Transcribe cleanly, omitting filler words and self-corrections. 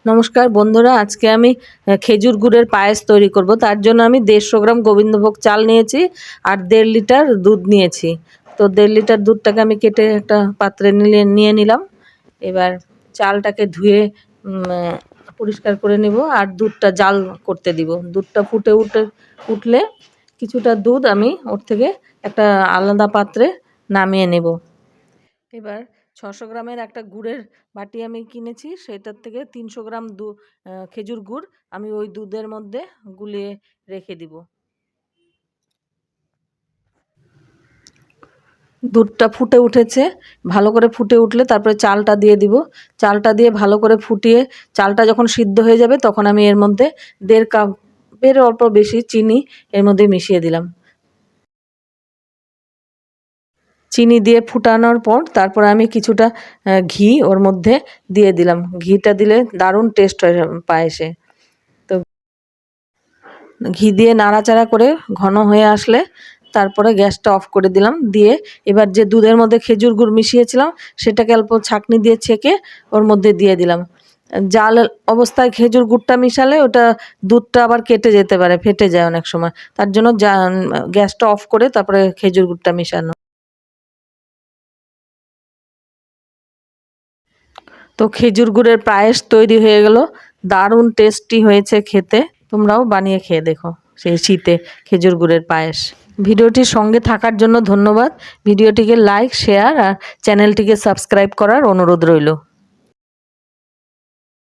নমস্কার বন্ধুরা, আজকে আমি খেজুর গুড়ের পায়েস তৈরি করব। তার জন্য আমি 150 গ্রাম গোবিন্দভোগ চাল নিয়েছি আর 1.5 লিটার দুধ নিয়েছি। তো 1.5 লিটার দুধটাকে আমি কেটে একটা পাত্রে নিয়ে নিলাম। এবার চালটাকে ধুয়ে পরিষ্কার করে নেব আর দুধটা জাল করতে দিব। দুধটা উঠলে কিছুটা দুধ আমি ওর থেকে একটা আলাদা পাত্রে নামিয়ে নেব। এবার 600 গ্রামের একটা গুড়ের বাটি আমি কিনেছি, সেটার থেকে 300 গ্রাম খেজুর গুড় আমি ওই দুধের মধ্যে গুলিয়ে রেখে দিব। দুধটা ফুটে উঠেছে, ভালো করে ফুটে উঠলে তারপরে চালটা দিয়ে দিব। চালটা দিয়ে ভালো করে ফুটিয়ে চালটা যখন সিদ্ধ হয়ে যাবে তখন আমি এর মধ্যে 1.5 কাপের অল্প বেশি চিনি এর মধ্যে মিশিয়ে দিলাম। চিনি দিয়ে ফুটানোর পর তারপরে আমি কিছুটা ঘি ওর মধ্যে দিয়ে দিলাম। ঘিটা দিলে দারুণ টেস্ট হয় পায়েসে। তো ঘি দিয়ে নাড়াচাড়া করে ঘন হয়ে আসলে তারপরে গ্যাসটা অফ করে দিলাম। দিয়ে এবার যে দুধের মধ্যে খেজুর গুড় মিশিয়েছিলাম সেটাকে অল্প ছাঁকনি দিয়ে ছেঁকে ওর মধ্যে দিয়ে দিলাম। জাল অবস্থায় খেজুর গুড়টা মিশালে ওটা দুধটা আবার কেটে যেতে পারে, ফেটে যায় অনেক সময়। তার জন্য গ্যাসটা অফ করে তারপরে খেজুর গুড়টা মিশানো। তো খেজুর গুড়ের পায়েস তৈরি হয়ে গেল। দারুণ টেস্টি হয়েছে খেতে। তোমরাও বানিয়ে খেয়ে দেখো সেই শীতে খেজুর গুড়ের পায়েস। ভিডিওটির সঙ্গে থাকার জন্য ধন্যবাদ। ভিডিওটিকে লাইক, শেয়ার আর চ্যানেলটিকে সাবস্ক্রাইব করার অনুরোধ রইল।